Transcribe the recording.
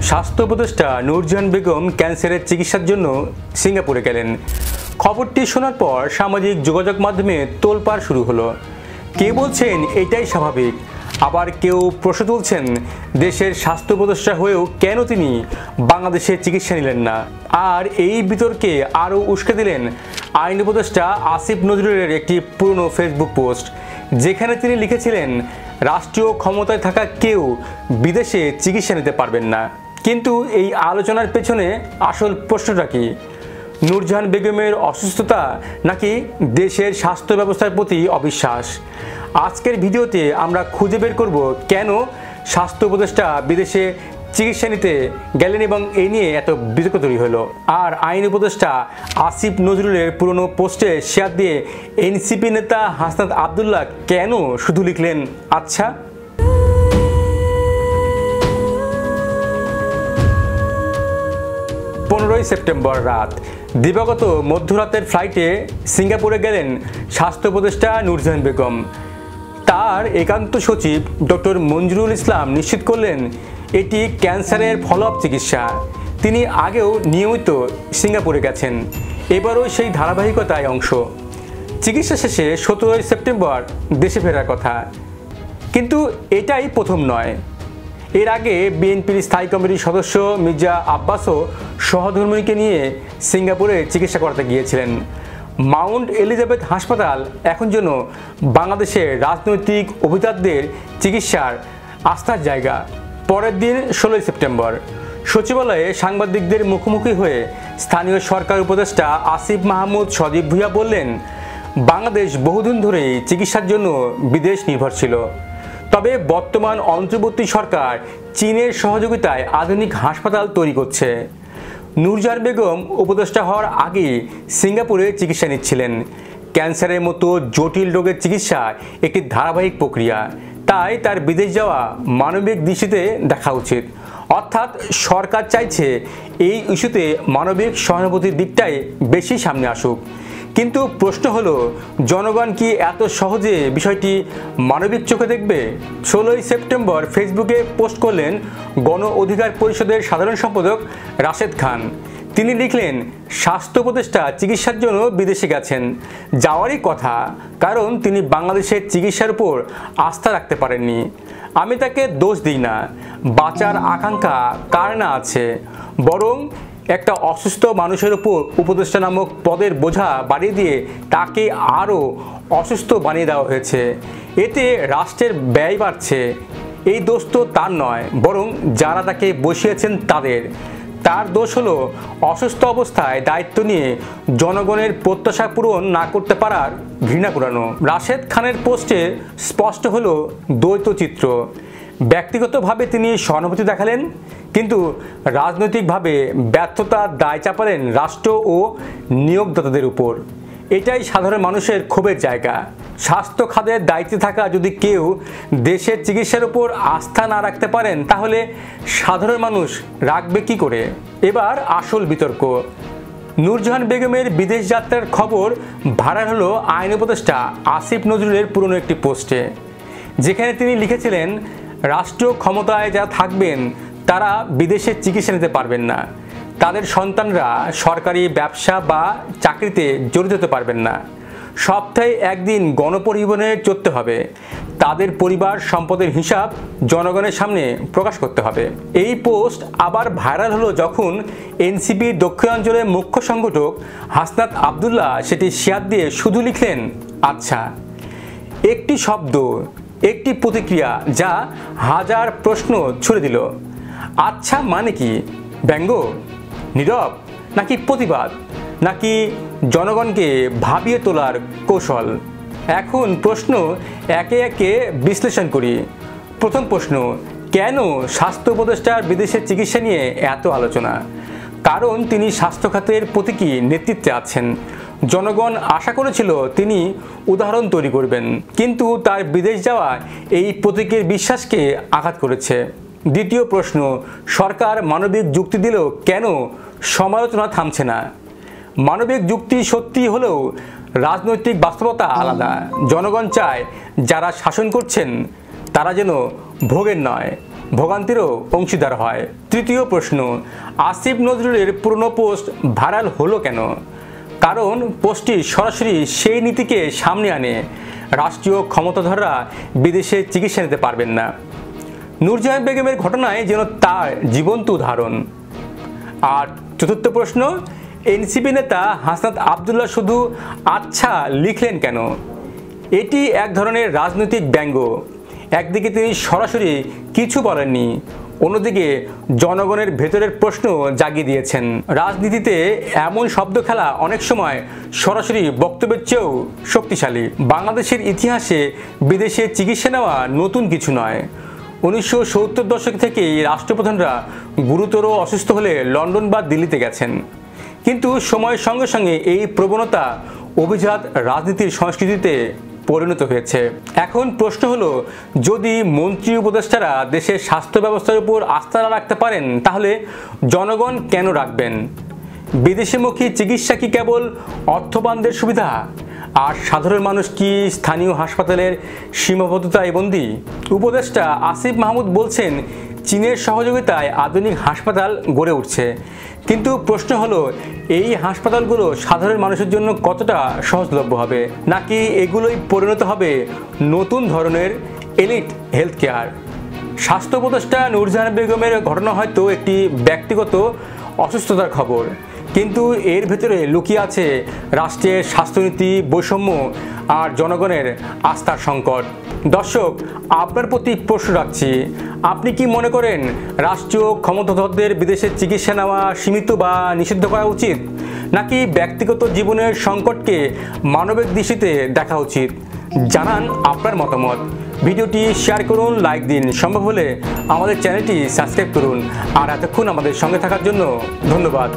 স্বাস্থ্য উপদেষ্টা নূরজাহান বেগম ক্যান্সারের চিকিৎসার জন্য সিঙ্গাপুরে গেলেন। খবরটি শোনার পর সামাজিক যোগাযোগ মাধ্যমে তোলপাড় শুরু হলো। কেউ বলছেন এটাই স্বাভাবিক, আবার কেউ প্রশ্ন তুলছেন দেশের স্বাস্থ্য উপদেষ্টা হয়েও কেন তিনি বাংলাদেশে চিকিৎসা নিলেন না। আর এই বিতর্কে আরও উস্কে দিলেন আইন উপদেষ্টা আসিফ নজরুলের একটি পুরনো ফেসবুক পোস্ট, যেখানে তিনি লিখেছিলেন রাষ্ট্রীয় ক্ষমতায় থাকা কেউ বিদেশে চিকিৎসা নিতে পারবেন না। কিন্তু এই আলোচনার পেছনে আসল প্রশ্নটা কি? নূরজাহান বেগমের অসুস্থতা নাকি দেশের স্বাস্থ্য ব্যবস্থার প্রতি অবিশ্বাস? আজকের ভিডিওতে আমরা খুঁজে বের করব কেন স্বাস্থ্য উপদেষ্টা বিদেশে চিকিৎসা নিতে গেলেন এবং এই নিয়ে এত বিতর্ক তৈরি হলো। আর আইন উপদেষ্টা আসিফ নজরুলের পুরনো পোস্টে শেয়ার দিয়ে এনসিপি নেতা হাসনাত আবদুল্লাহ কেন শুধু লিখলেন আচ্ছা। 15 সেপ্টেম্বর রাত দিবাগত মধ্যরাতের ফ্লাইটে সিঙ্গাপুরে গেলেন স্বাস্থ্য উপদেষ্টা নূরজাহান বেগম। তার একান্ত সচিব ডক্টর মঞ্জুরুল ইসলাম নিশ্চিত করলেন এটি ক্যান্সারের ফলো আপ চিকিৎসা। তিনি আগেও নিয়মিত সিঙ্গাপুরে গেছেন, এবারও সেই ধারাবাহিকতায় অংশ। চিকিৎসা শেষে 17 সেপ্টেম্বর দেশে ফেরার কথা, কিন্তু এটাই প্রথম নয়। এর আগে বিএনপির স্থায়ী কমিটির সদস্য মির্জা আব্বাসও সহধর্মিণীকে নিয়ে সিঙ্গাপুরে চিকিৎসা করাতে গিয়েছিলেন। মাউন্ট এলিজাবেথ হাসপাতাল এখন যেন বাংলাদেশের রাজনৈতিক অভিজাতদের চিকিৎসার আস্থার জায়গা। পরের দিন 16 সেপ্টেম্বর সচিবালয়ে সাংবাদিকদের মুখোমুখি হয়ে স্থানীয় সরকার উপদেষ্টা আসিফ মাহমুদ সজীব ভুঁইয়া বললেন, বাংলাদেশ বহুদিন ধরেই চিকিৎসার জন্য বিদেশ নির্ভর ছিল, তবে বর্তমান অন্তর্বর্তী সরকার চীনের সহযোগিতায় আধুনিক হাসপাতাল তৈরি করছে। নূরজাহান বেগম উপদেষ্টা হওয়ার আগে সিঙ্গাপুরে চিকিৎসা নিচ্ছিলেন। ক্যান্সারের মতো জটিল রোগের চিকিৎসা একটি ধারাবাহিক প্রক্রিয়া, তাই তার বিদেশ যাওয়া মানবিক দৃষ্টিতে দেখা উচিত। অর্থাৎ সরকার চাইছে এই ইস্যুতে মানবিক সহানুভূতির দিকটাই বেশি সামনে আসুক। কিন্তু প্রশ্ন হলো, জনগণ কি এত সহজে বিষয়টি মানবিক চোখে দেখবে? 16 সেপ্টেম্বর ফেসবুকে পোস্ট করলেন গণ অধিকার পরিষদের সাধারণ সম্পাদক রাশেদ খান। তিনি লিখলেন, স্বাস্থ্য উপদেষ্টা চিকিৎসার জন্য বিদেশে গেছেন, যাওয়ারই কথা, কারণ তিনি বাংলাদেশের চিকিৎসার উপর আস্থা রাখতে পারেননি। আমি তাকে দোষ দিই না, বাঁচার আকাঙ্ক্ষা কার না আছে, বরং একটা অসুস্থ মানুষের উপর উপদেষ্টা নামক পদের বোঝা বাড়িয়ে দিয়ে তাকে আরও অসুস্থ বানিয়ে দেওয়া হয়েছে। এতে রাষ্ট্রের ব্যয় বাড়ছে। এই দোষ তো তার নয়, বরং যারা তাকে বসিয়েছেন তাদের। তার দোষ হলো অসুস্থ অবস্থায় দায়িত্ব নিয়ে জনগণের প্রত্যাশা পূরণ না করতে পারার ঘৃণা কুড়ানো। রাশেদ খানের পোস্টে স্পষ্ট হলো দ্বৈত চিত্র। ব্যক্তিগতভাবে তিনি সহানুভূতি দেখালেন, কিন্তু রাজনৈতিকভাবে ব্যর্থতার দায় চাপালেন রাষ্ট্র ও নিয়োগদাতাদের উপর। এটাই সাধারণ মানুষের ক্ষোভের জায়গা। স্বাস্থ্য খাতের দায়িত্বে থাকা যদি কেউ দেশের চিকিৎসার উপর আস্থা না রাখতে পারেন, তাহলে সাধারণ মানুষ রাখবে কি করে? এবার আসল বিতর্ক। নূরজাহান বেগমের বিদেশ যাত্রার খবর ভাইরাল হলো আইন উপদেষ্টা আসিফ নজরুলের পুরনো একটি পোস্টে, যেখানে তিনি লিখেছিলেন, রাষ্ট্রীয় ক্ষমতায় যারা থাকবেন তারা বিদেশে চিকিৎসা নিতে পারবেন না, তাদের সন্তানরা সরকারি ব্যবসা বা চাকরিতে জড়িত হতে পারবেন না, সপ্তাহে একদিন গণপরিবহনে চড়তে হবে, তাদের পরিবার সম্পদের হিসাব জনগণের সামনে প্রকাশ করতে হবে। এই পোস্ট আবার ভাইরাল হলো যখন এনসিপির দক্ষিণাঞ্চলের মুখ্য সংগঠক হাসনাত আবদুল্লাহ সেটি শেয়ার দিয়ে শুধু লিখলেন আচ্ছা। একটি শব্দ, একটি প্রতিক্রিয়া যা হাজার প্রশ্ন ছুড়ে দিল। আচ্ছা মানে কি? ব্যঙ্গ, নীরব, নাকি প্রতিবাদ, নাকি জনগণকে ভাবিয়ে তোলার কৌশল? এখন প্রশ্ন একে একে বিশ্লেষণ করি। প্রথম প্রশ্ন, কেন স্বাস্থ্য উপদেষ্টার বিদেশে চিকিৎসা নিয়ে এত আলোচনা? কারণ তিনি স্বাস্থ্য খাতের প্রতীকী নেতৃত্বে আছেন। জনগণ আশা করেছিল তিনি উদাহরণ তৈরি করবেন, কিন্তু তার বিদেশ যাওয়া এই প্রতীকের বিশ্বাসকে আঘাত করেছে। দ্বিতীয় প্রশ্ন, সরকার মানবিক যুক্তি দিলেও কেন সমালোচনা থামছে না? মানবিক যুক্তি সত্যি হলেও রাজনৈতিক বাস্তবতা আলাদা। জনগণ চায় যারা শাসন করছেন তারা যেন ভোগের নয়, ভোগান্তিরও অংশীদার হয়। তৃতীয় প্রশ্ন, আসিফ নজরুলের পুরনো পোস্ট ভাইরাল হলো কেন? কারণ পোস্টটি সরাসরি সেই নীতিকে সামনে আনে, রাষ্ট্রীয় ক্ষমতাধররা বিদেশে চিকিৎসা নিতে পারবেন না। নূরজাহান বেগমের ঘটনায় যেন তার জীবন্ত উদাহরণ। আর চতুর্থ প্রশ্ন, এনসিপি নেতা হাসনাত আবদুল্লাহ শুধু আচ্ছা লিখলেন কেন? এটি এক ধরনের রাজনৈতিক ব্যঙ্গ। একদিকে তিনি সরাসরি কিছু বলেননি, অন্যদিকে জনগণের ভেতরের প্রশ্ন জাগিয়ে দিয়েছেন। রাজনীতিতে এমন শব্দ খেলা অনেক সময় সরাসরি বক্তব্যের চেয়েও শক্তিশালী। বাংলাদেশের ইতিহাসে বিদেশে চিকিৎসা নেওয়া নতুন কিছু নয়। 1970 দশক থেকেই রাষ্ট্রপ্রধানরা গুরুতর অসুস্থ হলে লন্ডন বা দিল্লিতে গেছেন। কিন্তু সময়ের সঙ্গে সঙ্গে এই প্রবণতা অভিজাত রাজনীতির সংস্কৃতিতে পরিণত হয়েছে। এখন প্রশ্ন হলো, যদি মন্ত্রী উপদেষ্টারা দেশের স্বাস্থ্য ব্যবস্থার উপর আস্থা না রাখতে পারেন, তাহলে জনগণ কেন রাখবেন? বিদেশিমুখী চিকিৎসা কি কেবল অর্থবানদের সুবিধা, আর সাধারণ মানুষ কি স্থানীয় হাসপাতালের সীমাবদ্ধতায় বন্দী? উপদেষ্টা আসিফ মাহমুদ বলছেন, চীনের সহযোগিতায় আধুনিক হাসপাতাল গড়ে উঠছে। কিন্তু প্রশ্ন হলো, এই হাসপাতালগুলো সাধারণ মানুষের জন্য কতটা সহজলভ্য হবে, নাকি এগুলোই পরিণত হবে নতুন ধরনের এলিট হেলথ কেয়ার? স্বাস্থ্য উপদেষ্টা নূরজাহান বেগমের ঘটনা হয়তো একটি ব্যক্তিগত অসুস্থতার খবর, কিন্তু এর ভেতরে লুকিয়ে আছে রাষ্ট্রের স্বাস্থ্যনীতি, বৈষম্য আর জনগণের আস্থার সংকট। দর্শক, আপনার প্রতি প্রশ্ন রাখছি, আপনি কি মনে করেন রাষ্ট্রীয় ক্ষমতাধরদের বিদেশে চিকিৎসা নেওয়া সীমিত বা নিষিদ্ধ করা উচিত, নাকি ব্যক্তিগত জীবনের সংকটকে মানবিক দৃষ্টিতে দেখা উচিত? জানান আপনার মতামত। ভিডিওটি শেয়ার করুন, লাইক দিন, সম্ভব হলে আমাদের চ্যানেলটি সাবস্ক্রাইব করুন। আর এতক্ষণ আমাদের সঙ্গে থাকার জন্য ধন্যবাদ।